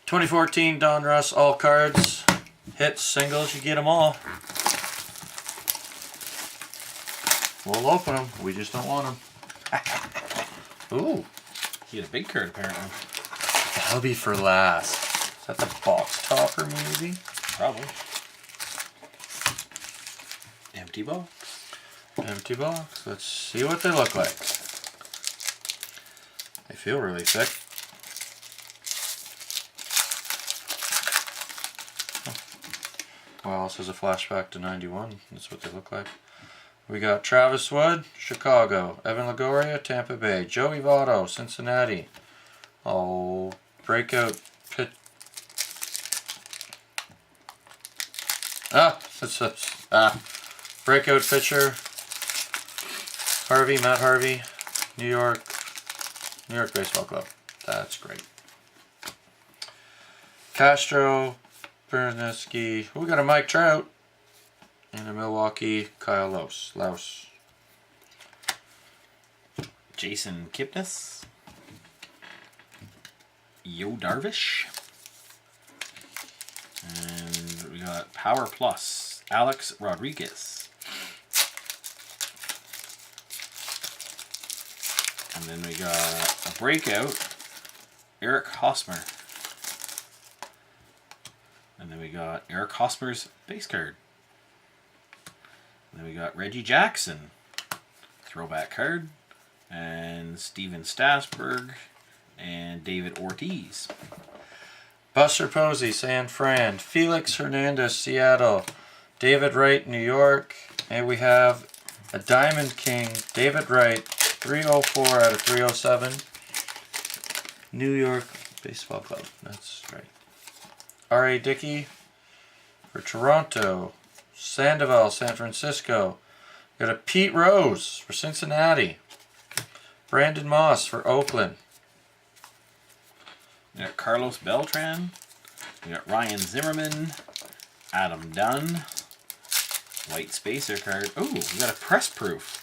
2014 Donruss all cards. Hits, singles, you get them all. We'll open them. We just don't want them. Ooh. He had a big card apparently. That'll be for last. Is that the box topper maybe? Probably. Empty box. Empty box. Let's see what they look like. They feel really thick. Well, this is a flashback to 91. That's what they look like. We got Travis Wood, Chicago. Evan Longoria, Tampa Bay. Joey Votto, Cincinnati. Oh, breakout pit. Breakout pitcher. Matt Harvey, New York Baseball Club. That's great. Castro, Berneski. We got a Mike Trout. And a Milwaukee, Kyle Laus. Jason Kipnis. Yo Darvish. And we got Power Plus, Alex Rodriguez. And then we got a breakout, Eric Hosmer. And then we got Eric Hosmer's base card. And then we got Reggie Jackson, throwback card. And Steven Strasburg and David Ortiz. Buster Posey, San Fran. Felix Hernandez, Seattle. David Wright, New York. And we have a Diamond King, David Wright, 304 out of 307. New York Baseball Club. That's great. R.A. Dickey for Toronto. Sandoval, San Francisco. Got a Pete Rose for Cincinnati. Brandon Moss for Oakland. We got Carlos Beltran. We got Ryan Zimmerman. Adam Dunn. White spacer card. Oh, we got a press proof.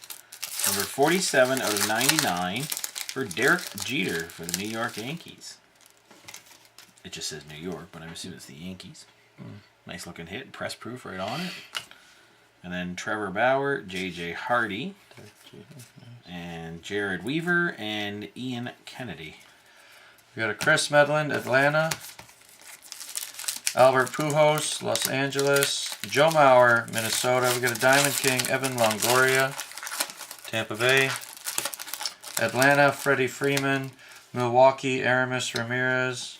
Number 47 out of 99 for Derek Jeter for the New York Yankees. It just says New York, but I'm assuming it's the Yankees. Nice looking hit. Press proof right on it. And then Trevor Bauer, J.J. Hardy, and Jared Weaver, and Ian Kennedy. We got a Chris Medlin, Atlanta. Albert Pujols, Los Angeles. Joe Mauer, Minnesota. We got a Diamond King, Evan Longoria, Tampa Bay. Atlanta, Freddie Freeman. Milwaukee, Aramis Ramirez.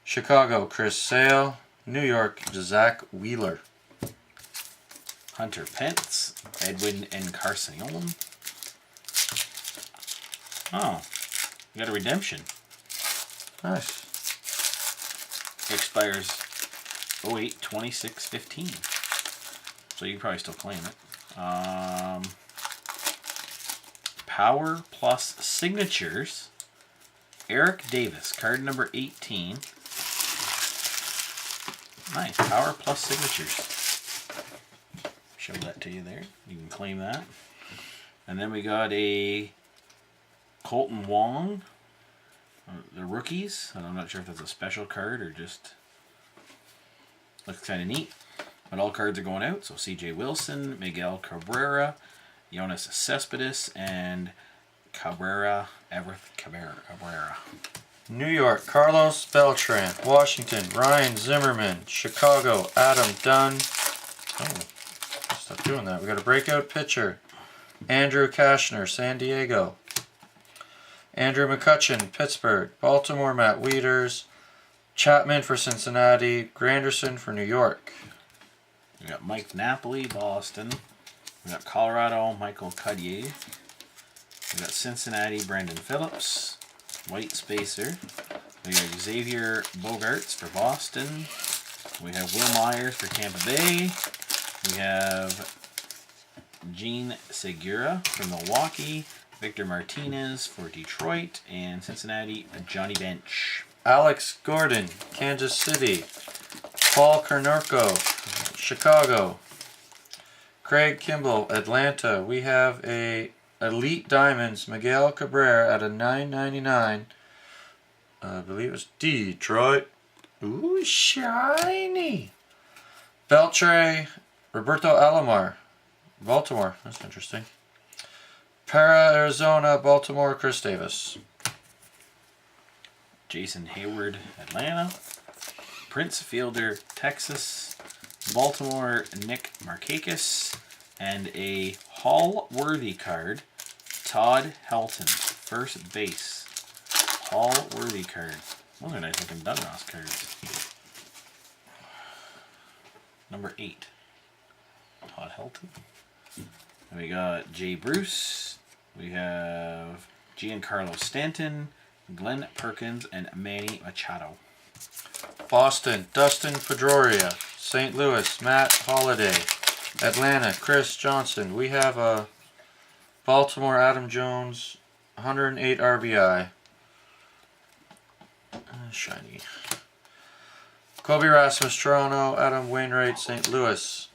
Chicago, Chris Sale. New York, Zach Wheeler. Hunter Pence, Edwin Encarnacion. Oh, we got a redemption. Nice. Expires 08/26/15. So you can probably still claim it. Power Plus Signatures. Eric Davis, card number 18. Nice, Power Plus Signatures. Show that to you there. You can claim that. And then we got a Colton Wong. The rookies. And I'm not sure if that's a special card or just looks kind of neat. But all cards are going out. So C.J. Wilson, Miguel Cabrera, Yoenis Cespedes, and Cabrera. New York, Carlos Beltran. Washington, Ryan Zimmerman. Chicago, Adam Dunn. Oh, stop doing that. We got a breakout pitcher. Andrew Kashner, San Diego. Andrew McCutchen, Pittsburgh. Baltimore, Matt Wieters. Chapman for Cincinnati. Granderson for New York. We got Mike Napoli, Boston. We got Colorado, Michael Cuddier. We got Cincinnati, Brandon Phillips. White spacer. We got Xavier Bogaerts for Boston. We have Will Myers for Tampa Bay. We have Gene Segura for Milwaukee. Victor Martinez for Detroit. And Cincinnati, Johnny Bench. Alex Gordon, Kansas City. Paul Konerko, Chicago. Craig Kimball, Atlanta. We have a Elite Diamonds, Miguel Cabrera at a $9.99. I believe it's Detroit. Ooh, shiny. Beltre, Roberto Alomar, Baltimore. That's interesting. Para, Arizona, Baltimore, Chris Davis. Jason Hayward, Atlanta. Prince Fielder, Texas. Baltimore, Nick Markakis. And a Hall-worthy card, Todd Helton, first base. Hall-worthy card. Those are nice looking Donruss cards. Number 8. Todd Helton. And we got Jay Bruce. We have Giancarlo Stanton, Glenn Perkins, and Manny Machado. Boston, Dustin Pedroia. St. Louis, Matt Holliday. Atlanta, Chris Johnson. We have a Baltimore, Adam Jones, 108 RBI. Shiny. Kobe Rasmus, Toronto. Adam Wainwright, St. Louis.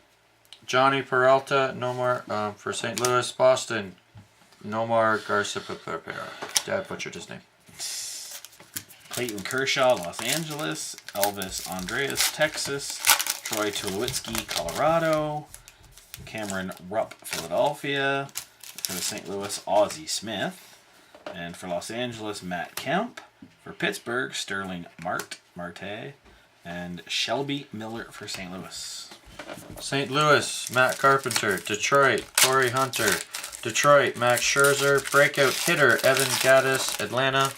Johnny Peralta, Nomar for St. Louis. Boston, Nomar Garcia-Pepera. Dad butchered his name. Clayton Kershaw, Los Angeles. Elvis Andreas, Texas. Troy Tulowitzki, Colorado. Cameron Rupp, Philadelphia. For the St. Louis, Ozzie Smith. And for Los Angeles, Matt Kemp. For Pittsburgh, Sterling Marte. And Shelby Miller for St. Louis. St. Louis, Matt Carpenter. Detroit, Corey Hunter. Detroit, Max Scherzer. Breakout hitter, Evan Gattis, Atlanta.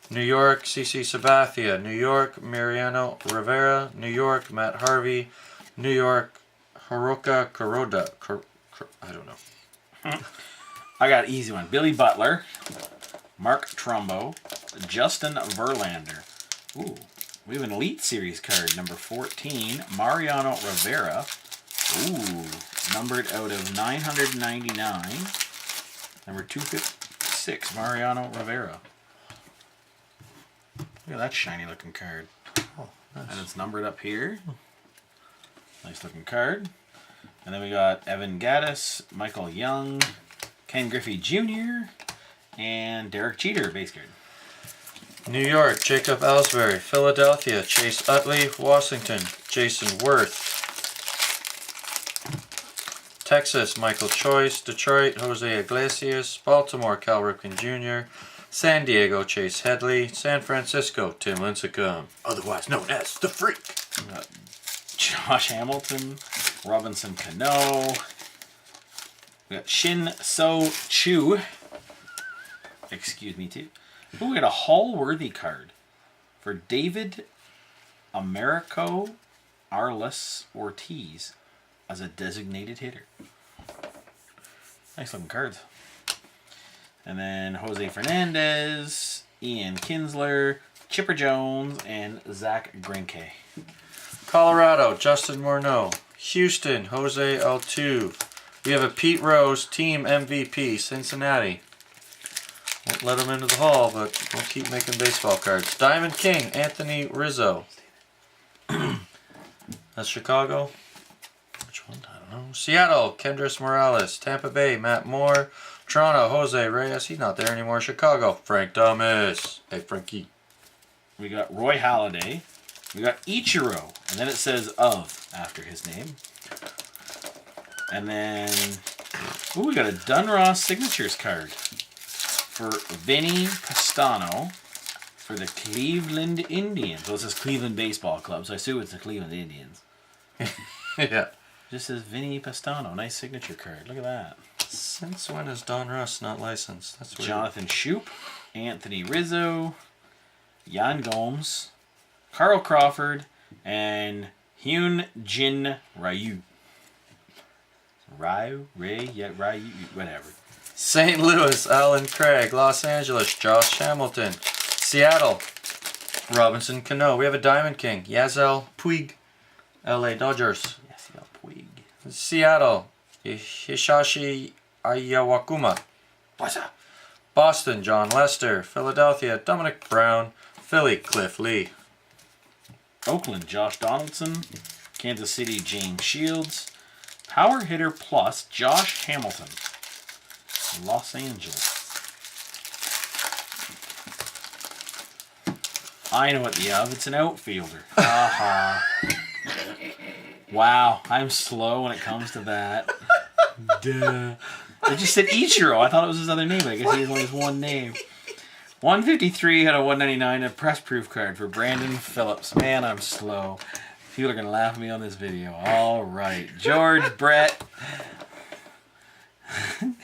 New York, CC Sabathia. New York, Mariano Rivera. New York, Matt Harvey. New York, Haruka Kuroda. I don't know. I got an easy one. Billy Butler. Mark Trumbo. Justin Verlander. Ooh. We have an Elite Series card, number 14, Mariano Rivera. Ooh, numbered out of 999. Number 256, Mariano Rivera. Look at that shiny looking card. Oh, nice. And it's numbered up here. Nice looking card. And then we got Evan Gattis, Michael Young, Ken Griffey Jr., and Derek Jeter, base card. New York, Jacob Ellsbury. Philadelphia, Chase Utley. Washington, Jason Worth. Texas, Michael Choice. Detroit, Jose Iglesias. Baltimore, Cal Ripken Jr. San Diego, Chase Headley. San Francisco, Tim Lincecum, otherwise known as The Freak. Josh Hamilton, Robinson Cano. We got Shin So Chu. Excuse me, too. Ooh, we got a Hall-worthy card for David Americo Arles Ortiz as a designated hitter. Nice looking cards. And then Jose Fernandez, Ian Kinsler, Chipper Jones, and Zach Greinke. Colorado, Justin Morneau. Houston, Jose Altuve. We have a Pete Rose, team MVP, Cincinnati. Won't let him into the hall, but we'll keep making baseball cards. Diamond King, Anthony Rizzo. That's Chicago. Which one? I don't know. Seattle, Kendrys Morales. Tampa Bay, Matt Moore. Toronto, Jose Reyes. He's not there anymore. Chicago, Frank Thomas. Hey, Frankie. We got Roy Halladay. We got Ichiro. And then it says of after his name. And then, ooh, we got a Donruss Signatures card for Vinny Pastano for the Cleveland Indians. Well, it says Cleveland Baseball Club, so I assume it's the Cleveland Indians. Yeah. Just says Vinny Pastano. Nice signature card. Look at that. Since when is Donruss not licensed? That's weird. Jonathan Shoup, Anthony Rizzo, Yan Gomes, Carl Crawford, and Hyun Jin Ryu. Ryu, whatever. St. Louis, Alan Craig. Los Angeles, Josh Hamilton. Seattle, Robinson Cano. We have a Diamond King, Yazel Puig. LA Dodgers. Yazel Puig. Seattle, Hishashi Ayawakuma. What's up? Boston, John Lester. Philadelphia, Dominic Brown. Philly, Cliff Lee. Oakland, Josh Donaldson. Kansas City, James Shields. Power hitter plus Josh Hamilton. Los Angeles. I know what the of. It's an outfielder. Haha. Wow, I'm slow when it comes to that. Duh. I just said Ichiro. I thought it was his other name, but I guess he has only his one name. 153 out of 199, a press proof card for Brandon Phillips. Man, I'm slow. People are going to laugh at me on this video. All right. George Brett.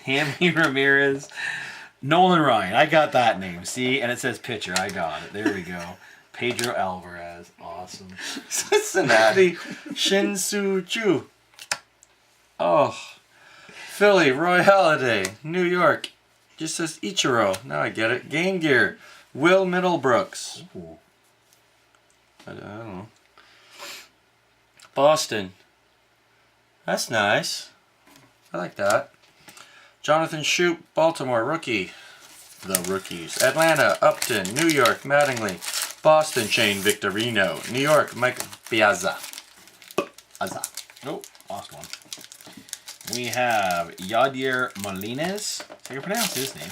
Hammy Ramirez. Nolan Ryan. I got that name. See? And it says pitcher. I got it. There we go. Pedro Alvarez. Awesome. Cincinnati. Shin-Soo Choo. Oh. Philly. Roy Halladay. New York. Just says Ichiro. Now I get it. Game Gear. Will Middlebrooks. Ooh. I don't know. Boston. That's nice. I like that. Jonathan Shoup, Baltimore, rookie. The rookies. Atlanta, Upton, New York, Mattingly. Boston, Shane Victorino. New York, Mike Piazza. Oh, lost one. We have Yadier Molines. I can pronounce his name.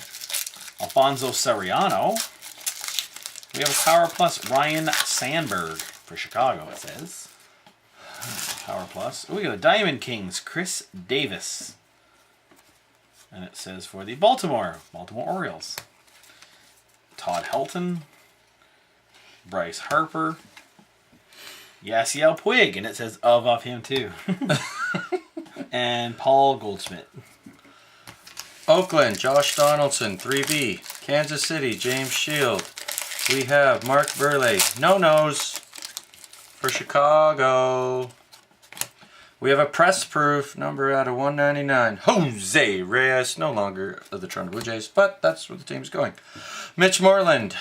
Alfonso Soriano. We have a Power Plus Ryan Sandberg for Chicago, it says. Power Plus. Oh, we got a Diamond Kings, Chris Davis. And it says for the Baltimore Orioles. Todd Helton. Bryce Harper. Yasiel Puig, and it says of him too. And Paul Goldschmidt. Oakland, Josh Donaldson, 3B. Kansas City, James Shield. We have Mark Burley, no-nos for Chicago. We have a press proof number out of 199. Jose Reyes, no longer of the Toronto Blue Jays, but that's where the team's going. Mitch Moreland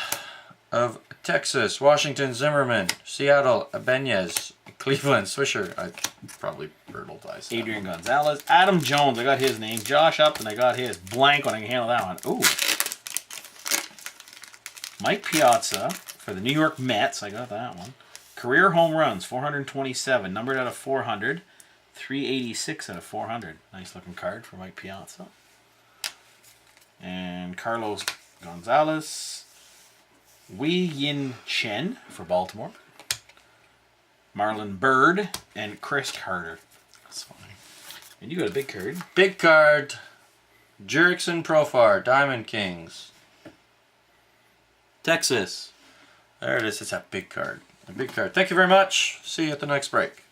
of Texas, Washington Zimmerman, Seattle Ibanez, Cleveland Swisher. I probably brutalized that. Adrian Gonzalez. Adam Jones, I got his name. Josh Upton, I got his. Blank when I can handle that one. Ooh. Mike Piazza for the New York Mets. I got that one. Career home runs, 427. Numbered out of 400. 386 out of 400. Nice looking card for Mike Piazza. And Carlos Gonzalez. Wei Yin Chen for Baltimore. Marlon Byrd and Chris Carter. That's funny. And you got a big card. Big card. Jurickson Profar, Diamond Kings. Texas. There it is. It's a big card. A big card. Thank you very much. See you at the next break.